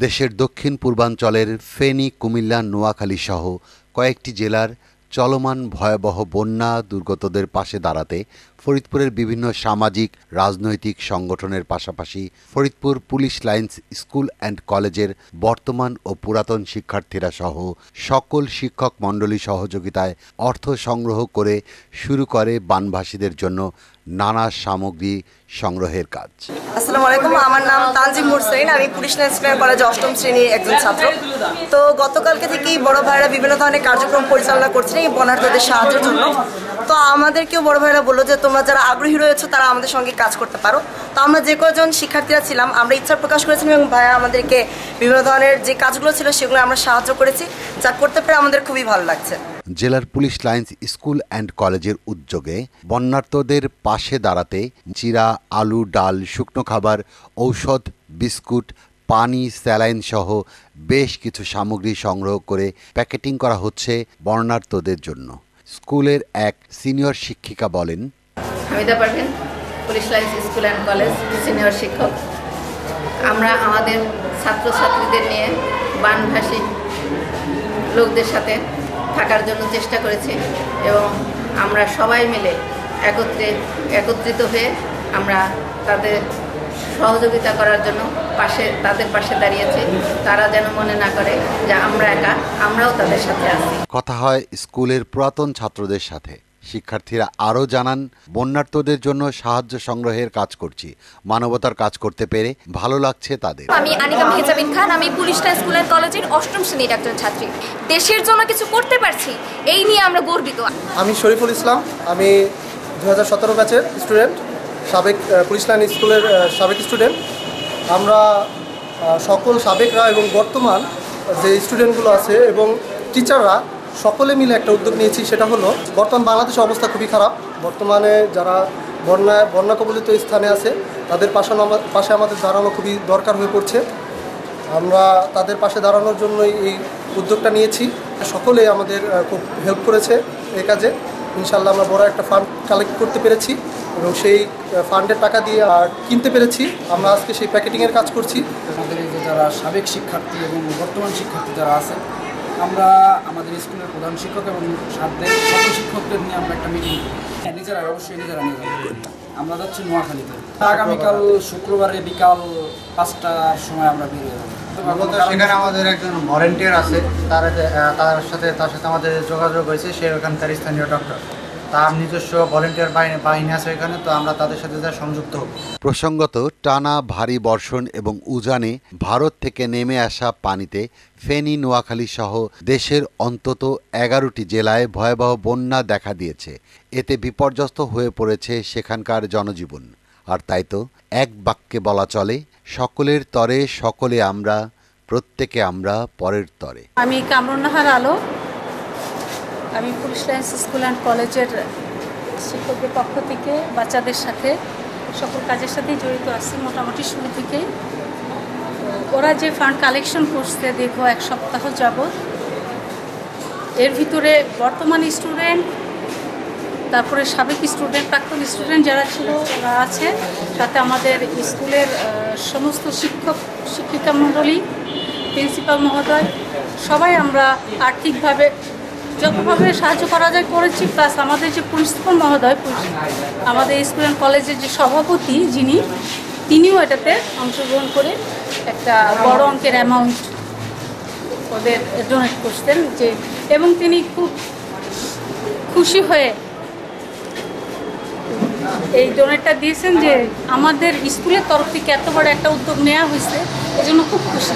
দেশের দক্ষিণ পূর্বাঞ্চলের ফেনী, কুমিল্লা, নোয়াখালী সহ কয়েকটি জেলার চলমান ভয়াবহ বন্যা দুর্গতদের পাশে দাঁড়াতে ফরিদপুরের বিভিন্ন সামাজিক রাজনৈতিক সংগঠনের পাশাপাশি Faridpur police lines school and কলেজের বর্তমান ও পুরাতন শিক্ষার্থীরা সহ সকল শিক্ষক মণ্ডলী সহযোগিতায় অর্থ সংগ্রহ করে শুরু করে বানভাসীদের জন্য নানা সামগ্রী সংগ্রহের কাজ। আসসালামু আলাইকুম, আমার নাম তানজিম মুরসালিন। আমি পুলিশ লাইন্স স্কুল কলেজে অষ্টম শ্রেণীর একজন ছাত্র। তো গতকালকে থেকেই বড় ভাইরা বিভিন্ন ধরনের কার্যক্রম পরিচালনা করছেন এই বন্যার্তদের সাহায্যের জন্য। তো আমাদেরকেও বড় ভাইরা বললো যে তোমরা যারা আগ্রহী রয়েছে তারা আমাদের সঙ্গে কাজ করতে পারো। তো আমরা যে কজন শিক্ষার্থীরা ছিলাম আমরা ইচ্ছা প্রকাশ করেছিলাম এবং ভাইয়া আমাদেরকে বিভিন্ন ধরনের যে কাজগুলো ছিল সেগুলো আমরা সাহায্য করেছি, যা করতে পেরে আমাদের খুবই ভালো লাগছে। জেলার পুলিশ লাইন্স স্কুল অ্যান্ড কলেজের উদ্যোগে বন্যার্তদের পাশে দাঁড়াতে চিরা, আলু, ডাল, শুকনো খাবার, ঔষধ, বিস্কুট, পানি, স্যালাইন সহ বেশ কিছু সামগ্রী সংগ্রহ করে প্যাকেটিং করা হচ্ছে বন্যার্তদের জন্য। স্কুলের এক সিনিয়র শিক্ষিকা বলেন, Hamida Parvin, police lines school and college senior শিক্ষক। আমরা আমাদের ছাত্রছাত্রীদের নিয়ে বানভাসী লোকদের সাথে থাকার জন্য চেষ্টা করেছি এবং আমরা সবাই মিলে একত্রিত হয়ে আমরা তাদের সহযোগিতা করার জন্য তাদের পাশে দাঁড়িয়েছি। তারা যেন মনে না করে যে আমরা একা, আমরাও তাদের সাথে আছি। কথা হয় স্কুলের পুরাতন ছাত্রদের সাথে। শিক্ষার্থীরা আরও জানান, বন্যার্তদের জন্য সাহায্য সংগ্রহের কাজ করছি, মানবতার কাজ করতে পেরে ভালো লাগছে তাদের। আমি আনিকা মেহজাবিন খান, আমি পুলিশ লাইন্স স্কুল অ্যান্ড কলেজের অষ্টম শ্রেণীর একজন ছাত্রী। দেশের জন্য কিছু করতে পারছি, এই নিয়ে আমরা গর্বিত। আমি শরীফুল ইসলাম, আমি 2017 ব্যাচের স্টুডেন্ট, সাবেক পুলিশ লাইন স্কুলের সাবেক স্টুডেন্ট। আমরা সকল সাবেকরা এবং বর্তমান যে স্টুডেন্টগুলো আছে এবং টিচাররা সকলে মিলে একটা উদ্যোগ নিয়েছি। সেটা হলো, বর্তমান বাংলাদেশের অবস্থা খুবই খারাপ। বর্তমানে যারা বন্যা কবলিত স্থানে আছে তাদের পাশে আমাদের দাঁড়ানো খুবই দরকার হয়ে পড়ছে। আমরা তাদের পাশে দাঁড়ানোর জন্যই এই উদ্যোগটা নিয়েছি। সকলে আমাদের খুব হেল্প করেছে এই কাজে। ইনশাআল্লাহ আমরা বড় একটা ফান্ড কালেক্ট করতে পেরেছি এবং সেই ফান্ডের টাকা দিয়ে কিনতে পেরেছি। আমরা আজকে সেই প্যাকেটিংয়ের কাজ করছি। আমাদের এই যে যারা সাবেক শিক্ষার্থী এবং বর্তমান শিক্ষার্থী যারা আছে, আমরা আমাদের স্কুলের প্রধান শিক্ষক এবং সকল শিক্ষকদের নিয়ে আমরা একটা মিটিং করি। নিজেরা নিয়ে যাবো। আমরা যাচ্ছি নোয়াখালীতে। আগামীকাল শুক্রবারে বিকাল 5টার সময় আমরা বেরিয়ে যাবো। সেখানে আমাদের একজন ভলেন্টিয়ার আছে, তার সাথে আমাদের যোগাযোগ হয়েছে। সে ওখানকার স্থানীয় ডক্টর, তার নিজস্ব ভলেন্টিয়ার বাহিনী আছে এখানে। তো আমরা তাদের সাথে সংযুক্ত হব। প্রসঙ্গত, টানা ভারী বর্ষণ এবং উজানে ভারত থেকে নেমে আসা পানিতে ফেনী, নোয়াখালী সহ দেশের অন্তত 11টি জেলায় ভয়াবহ বন্যা দেখা দিয়েছে। এতে বিপর্যস্ত হয়ে পড়েছে সেখানকার জনজীবন। আর তাই তো এক বাক্যে বলা চলে, সকলের তরে সকলে আমরা, প্রত্যেকে আমরা পরের তরে। আমি কামরুন্নাহার আলো, আমি পুলিশ লাইন্স স্কুল অ্যান্ড কলেজের শিক্ষকদের পক্ষ থেকে বাচ্চাদের সাথে সকল কাজের সাথেই জড়িত আছি মোটামুটি শুরু থেকেই। ওরা যে ফান্ড কালেকশন করছে দীর্ঘ 1 সপ্তাহ যাবৎ, এর ভিতরে বর্তমান স্টুডেন্ট, তারপরে সাবেক স্টুডেন্ট, প্রাক্তন স্টুডেন্ট যারা ছিল ওরা আছে, সাথে আমাদের স্কুলের সমস্ত শিক্ষিকা মণ্ডলী, প্রিন্সিপাল মহোদয়, সবাই আমরা আর্থিকভাবে যতভাবে সাহায্য করা যায় করেছি। প্লাস আমাদের যে প্রিন্সিপাল মহোদয়, আমাদের স্কুল অ্যান্ড কলেজের যে সভাপতি তিনিও এটাতে অংশগ্রহণ করে একটা বড় অঙ্কের অ্যামাউন্ট ওদের ডোনেট করতেন এবং তিনি খুব খুশি হয়ে এই ডোনেটটা দিয়েছেন যে আমাদের স্কুলের তরফ থেকে এত বড় একটা উদ্যোগ নেওয়া হয়েছে, এজন্য খুব খুশি।